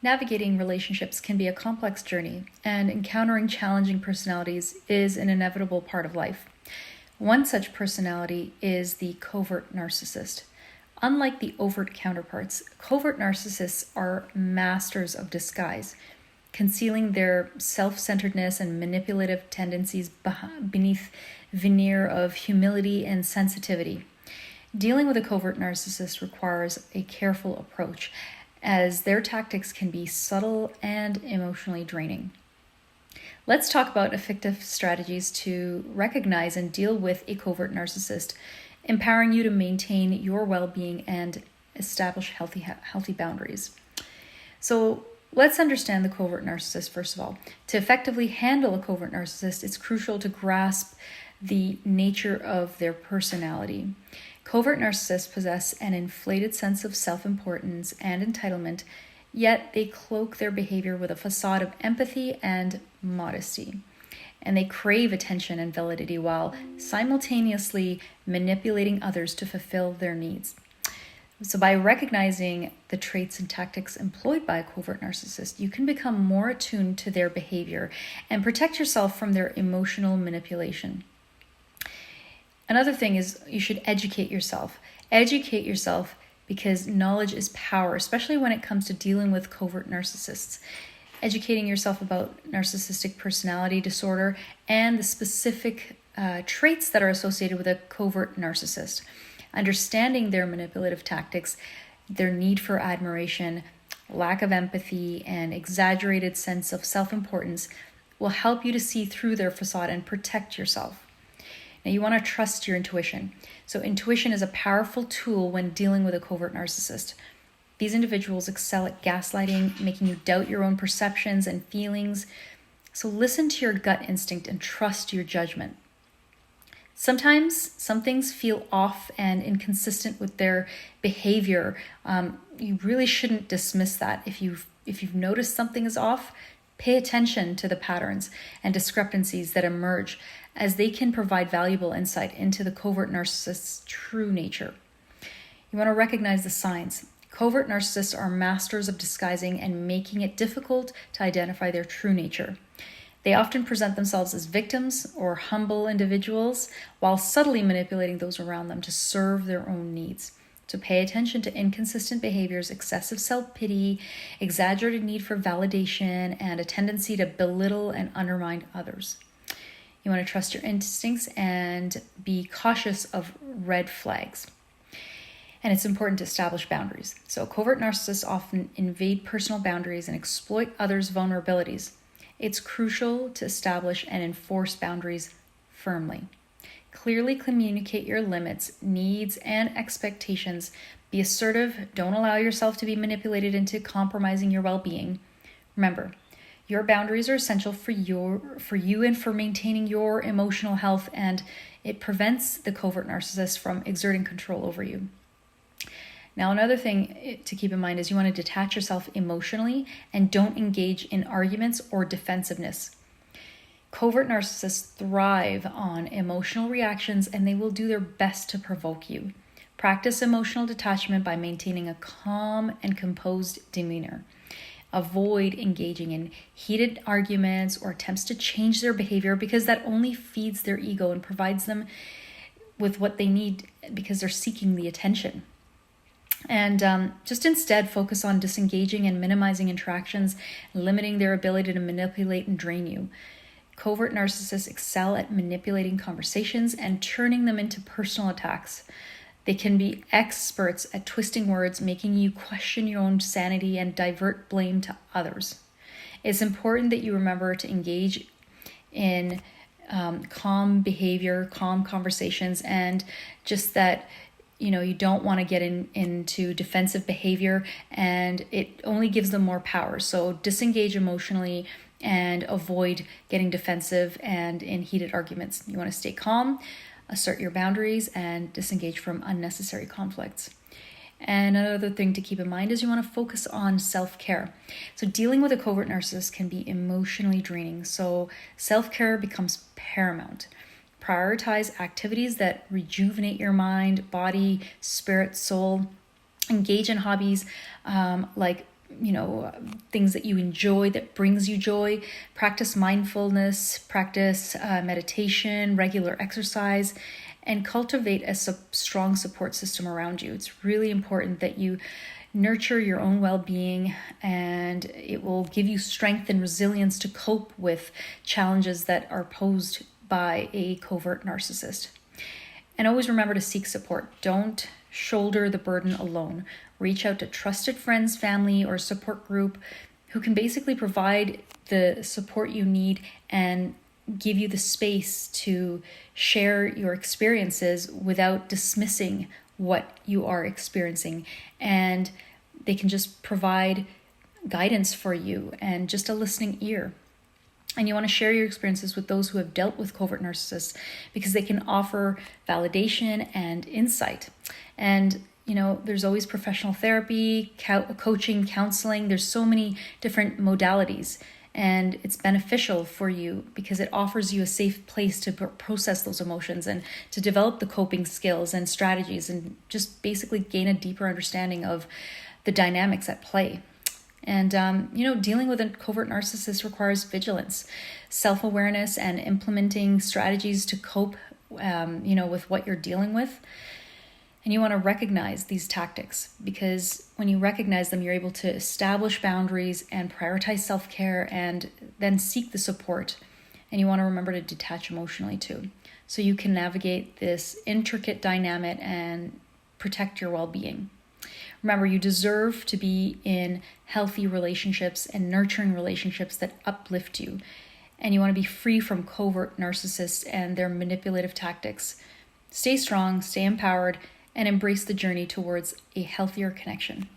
Navigating relationships can be a complex journey, and encountering challenging personalities is an inevitable part of life. One such personality is the covert narcissist. Unlike the overt counterparts, covert narcissists are masters of disguise, concealing their self-centeredness and manipulative tendencies beneath veneer of humility and sensitivity. Dealing with a covert narcissist requires a careful approach, as their tactics can be subtle and emotionally draining. Let's talk about effective strategies to recognize and deal with a covert narcissist, empowering you to maintain your well-being and establish healthy boundaries. So let's understand the covert narcissist first of all. To effectively handle a covert narcissist, it's crucial to grasp the nature of their personality. Covert narcissists possess an inflated sense of self-importance and entitlement, yet they cloak their behavior with a facade of empathy and modesty. And they crave attention and validity while simultaneously manipulating others to fulfill their needs. So by recognizing the traits and tactics employed by a covert narcissist, you can become more attuned to their behavior and protect yourself from their emotional manipulation. Another thing is you should educate yourself. Educate yourself because knowledge is power, especially when it comes to dealing with covert narcissists. Educating yourself about narcissistic personality disorder and the specific traits that are associated with a covert narcissist. Understanding their manipulative tactics, their need for admiration, lack of empathy, and exaggerated sense of self-importance will help you to see through their facade and protect yourself. Now, you want to trust your intuition. So intuition is a powerful tool when dealing with a covert narcissist. These individuals excel at gaslighting, making you doubt your own perceptions and feelings. So listen to your gut instinct and trust your judgment. Sometimes some things feel off and inconsistent with their behavior. You really shouldn't dismiss that. If you've noticed something is off, pay attention to the patterns and discrepancies that emerge, as they can provide valuable insight into the covert narcissist's true nature. You want to recognize the signs. Covert narcissists are masters of disguising and making it difficult to identify their true nature. They often present themselves as victims or humble individuals while subtly manipulating those around them to serve their own needs. So pay attention to inconsistent behaviors, excessive self-pity, exaggerated need for validation, and a tendency to belittle and undermine others. You want to trust your instincts and be cautious of red flags. And it's important to establish boundaries. So covert narcissists often invade personal boundaries and exploit others' vulnerabilities. It's crucial to establish and enforce boundaries firmly. Clearly communicate your limits, needs, and expectations. Be assertive. Don't allow yourself to be manipulated into compromising your well-being. Remember, your boundaries are essential for you and for maintaining your emotional health, and it prevents the covert narcissist from exerting control over you. Now, another thing to keep in mind is you want to detach yourself emotionally and don't engage in arguments or defensiveness. Covert narcissists thrive on emotional reactions, and they will do their best to provoke you. Practice emotional detachment by maintaining a calm and composed demeanor. Avoid engaging in heated arguments or attempts to change their behavior, because that only feeds their ego and provides them with what they need because they're seeking the attention. And just instead focus on disengaging and minimizing interactions, limiting their ability to manipulate and drain you. Covert narcissists excel at manipulating conversations and turning them into personal attacks. They can be experts at twisting words, making you question your own sanity and divert blame to others. It's important that you remember to engage in calm behavior, calm conversations, and just that you don't want to get into defensive behavior, and it only gives them more power. So disengage emotionally and avoid getting defensive and in heated arguments. You want to stay calm, assert your boundaries, and disengage from unnecessary conflicts. And another thing to keep in mind is you want to focus on self-care. So dealing with a covert narcissist can be emotionally draining, so self-care becomes paramount. Prioritize activities that rejuvenate your mind, body, spirit, soul. Engage in hobbies like things that you enjoy, that brings you joy. Practice mindfulness, practice meditation, regular exercise, and cultivate a strong support system around you. It's really important that you nurture your own well-being, and it will give you strength and resilience to cope with challenges that are posed by a covert narcissist. And always remember to seek support. Don't shoulder the burden alone. Reach out to trusted friends, family, or support group who can basically provide the support you need and give you the space to share your experiences without dismissing what you are experiencing. And they can just provide guidance for you and just a listening ear. And you want to share your experiences with those who have dealt with covert narcissists, because they can offer validation and insight. And there's always professional therapy, coaching, counseling. There's so many different modalities, and it's beneficial for you because it offers you a safe place to process those emotions and to develop the coping skills and strategies, and just basically gain a deeper understanding of the dynamics at play. And, dealing with a covert narcissist requires vigilance, self-awareness, and implementing strategies to cope, with what you're dealing with. And you want to recognize these tactics, because when you recognize them, you're able to establish boundaries and prioritize self-care, and then seek the support. And you want to remember to detach emotionally too, so you can navigate this intricate dynamic and protect your well-being. Remember, you deserve to be in healthy relationships and nurturing relationships that uplift you. And you want to be free from covert narcissists and their manipulative tactics. Stay strong, stay empowered, and embrace the journey towards a healthier connection.